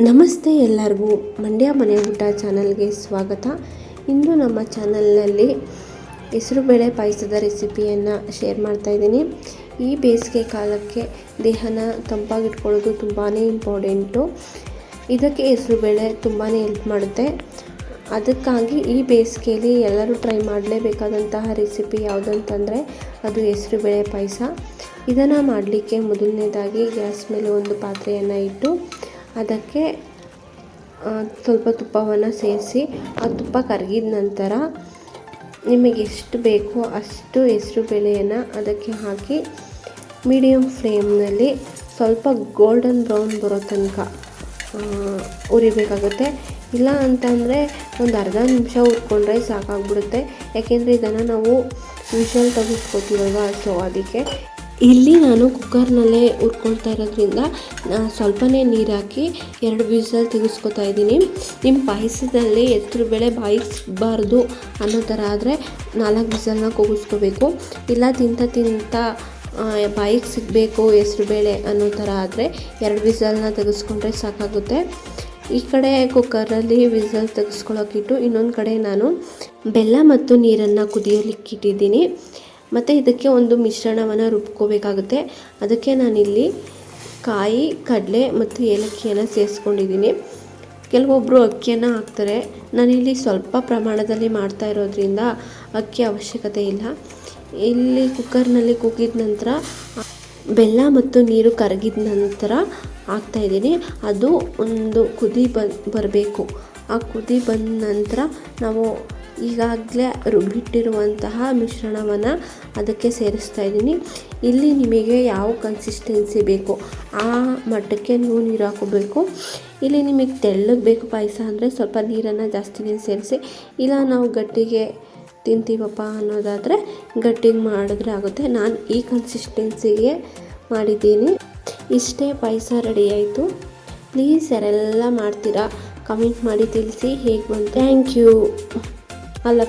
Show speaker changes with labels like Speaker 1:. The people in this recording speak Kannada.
Speaker 1: ನಮಸ್ತೆ ಎಲ್ಲರಿಗೂ ಮಂಡ್ಯ ಮನೆ ಊಟ ಚಾನಲ್ಗೆ ಸ್ವಾಗತ. ಇಂದು ನಮ್ಮ ಚಾನಲ್ನಲ್ಲಿ ಹೆಸರುಬೇಳೆ ಪಾಯಸದ ರೆಸಿಪಿಯನ್ನು ಶೇರ್ ಮಾಡ್ತಾಯಿದ್ದೀನಿ. ಈ ಬೇಸಿಗೆ ಕಾಲಕ್ಕೆ ದೇಹನ ತಂಪಾಗಿಟ್ಕೊಳ್ಳೋದು ತುಂಬಾ ಇಂಪಾರ್ಟೆಂಟು. ಇದಕ್ಕೆ ಹೆಸರುಬೇಳೆ ತುಂಬಾ ಹೆಲ್ಪ್ ಮಾಡುತ್ತೆ. ಅದಕ್ಕಾಗಿ ಈ ಬೇಸಿಗೆಯಲ್ಲಿ ಎಲ್ಲರೂ ಟ್ರೈ ಮಾಡಲೇಬೇಕಾದಂತಹ ರೆಸಿಪಿ ಯಾವುದಂತಂದರೆ ಅದು ಹೆಸರುಬೇಳೆ ಪಾಯಸ. ಇದನ್ನು ಮಾಡಲಿಕ್ಕೆ ಮೊದಲನೇದಾಗಿ ಗ್ಯಾಸ್ ಮೇಲೆ ಒಂದು ಪಾತ್ರೆಯನ್ನು ಇಟ್ಟು ಅದಕ್ಕೆ ಸ್ವಲ್ಪ ತುಪ್ಪವನ್ನು ಸೇರಿಸಿ ಆ ತುಪ್ಪ ಕರಗಿದ ನಂತರ ನಿಮಗೆ ಎಷ್ಟು ಬೇಕೋ ಅಷ್ಟು ಹೆಸರುಬೇಳೆಯನ್ನು ಅದಕ್ಕೆ ಹಾಕಿ ಮೀಡಿಯಮ್ ಫ್ಲೇಮ್ನಲ್ಲಿ ಸ್ವಲ್ಪ ಗೋಲ್ಡನ್ ಬ್ರೌನ್ ಬರೋ ತನಕ ಉರಿಬೇಕಾಗುತ್ತೆ. ಇಲ್ಲ ಅಂತಂದರೆ ಒಂದು ಅರ್ಧ ನಿಮಿಷ ಹುರ್ಕೊಂಡ್ರೆ ಸಾಕಾಗ್ಬಿಡುತ್ತೆ. ಯಾಕೆಂದರೆ ಇದನ್ನು ನಾವು ವಿಷಲ್ ತೆಗೆಸ್ಕೊತೀವಲ್ವ, ಸೊ ಅದಕ್ಕೆ ಇಲ್ಲಿ ನಾನು ಕುಕ್ಕರ್ನಲ್ಲೇ ಹುರ್ಕೊಳ್ತಾ ಇರೋದ್ರಿಂದ ಸ್ವಲ್ಪನೇ ನೀರು ಹಾಕಿ 2 ವಿಸಲ್ ತೆಗೆಸ್ಕೊತಾ ಇದ್ದೀನಿ. ನಿಮ್ಮ ಪಾಯಸದಲ್ಲಿ ಹೆಸರುಬೇಳೆ ಬಾಯಿಗೆ ಸಿಗಬಾರ್ದು ಅನ್ನೋ ಥರ ಆದರೆ 4 ವಿಸಲ್ನ ಕೂಗಿಸ್ಕೋಬೇಕು. ಇಲ್ಲ ತಿಂತ ಬಾಯಿಗೆ ಸಿಗಬೇಕು ಹೆಸರುಬೇಳೆ ಅನ್ನೋ ಥರ ಆದರೆ 2 ವಿಸಲ್ನ ತೆಗೆಸ್ಕೊಂಡ್ರೆ ಸಾಕಾಗುತ್ತೆ. ಈ ಕಡೆ ಕುಕ್ಕರಲ್ಲಿ ವಿಸಲ್ ತೆಗೆಸ್ಕೊಳ್ಳೋಕ್ಕಿಟ್ಟು ಇನ್ನೊಂದು ಕಡೆ ನಾನು ಬೆಲ್ಲ ಮತ್ತು ನೀರನ್ನು ಕುದಿಯೋಲಿಕ್ಕಿಟ್ಟಿದ್ದೀನಿ. ಮತ್ತು ಇದಕ್ಕೆ ಒಂದು ಮಿಶ್ರಣವನ್ನು ರುಬ್ಕೋಬೇಕಾಗುತ್ತೆ. ಅದಕ್ಕೆ ನಾನಿಲ್ಲಿ ಕಾಯಿ, ಕಡಲೆ ಮತ್ತು ಏಲಕ್ಕಿಯನ್ನು ಸೇರಿಸ್ಕೊಂಡಿದ್ದೀನಿ. ಕೆಲವೊಬ್ಬರು ಅಕ್ಕಿಯನ್ನು ಹಾಕ್ತಾರೆ. ನಾನಿಲ್ಲಿ ಸ್ವಲ್ಪ ಪ್ರಮಾಣದಲ್ಲಿ ಮಾಡ್ತಾ ಇರೋದ್ರಿಂದ ಅಕ್ಕಿ ಅವಶ್ಯಕತೆ ಇಲ್ಲ. ಇಲ್ಲಿ ಕುಕ್ಕರ್ನಲ್ಲಿ ಕೂಗಿದ ನಂತರ ಬೆಲ್ಲ ಮತ್ತು ನೀರು ಕರಗಿದ ನಂತರ ಹಾಕ್ತಾಯಿದ್ದೀನಿ. ಅದು ಒಂದು ಕುದಿ ಬರಬೇಕು. ಆ ಕುದಿ ಬಂದ ನಂತರ ನಾವು ಈಗಾಗಲೇ ರುಬ್ಬಿಟ್ಟಿರುವಂತಹ ಮಿಶ್ರಣವನ್ನು ಅದಕ್ಕೆ ಸೇರಿಸ್ತಾ ಇದ್ದೀನಿ. ಇಲ್ಲಿ ನಿಮಗೆ ಯಾವ ಕನ್ಸಿಸ್ಟೆನ್ಸಿ ಬೇಕು ಆ ಮಟ್ಟಕ್ಕೆ ನೀವು ನೀರು ಹಾಕೋಬೇಕು. ಇಲ್ಲಿ ನಿಮಗೆ ತೆಳ್ಳಗೆ ಬೇಕು ಪಾಯಸ ಅಂದರೆ ಸ್ವಲ್ಪ ನೀರನ್ನು ಜಾಸ್ತಿನೇ ಸೇರಿಸಿ. ಇಲ್ಲ ನಾವು ಗಟ್ಟಿಗೆ ತಿಂತೀವಪ್ಪ ಅನ್ನೋದಾದರೆ ಗಟ್ಟಿಗೆ ಮಾಡಿದ್ರೆ ಆಗುತ್ತೆ. ನಾನು ಈ ಕನ್ಸಿಸ್ಟೆನ್ಸಿಗೆ ಮಾಡಿದ್ದೀನಿ. ಇಷ್ಟೇ ಪಾಯಸ ರೆಡಿ ಆಯಿತು. ಪ್ಲೀಸ್ ಯಾರೆಲ್ಲ ಮಾಡ್ತೀರಾ ಕಮೆಂಟ್ ಮಾಡಿ ತಿಳಿಸಿ ಹೇಗೆ ಬಂತು. Thank you. ಅಲ್ಲ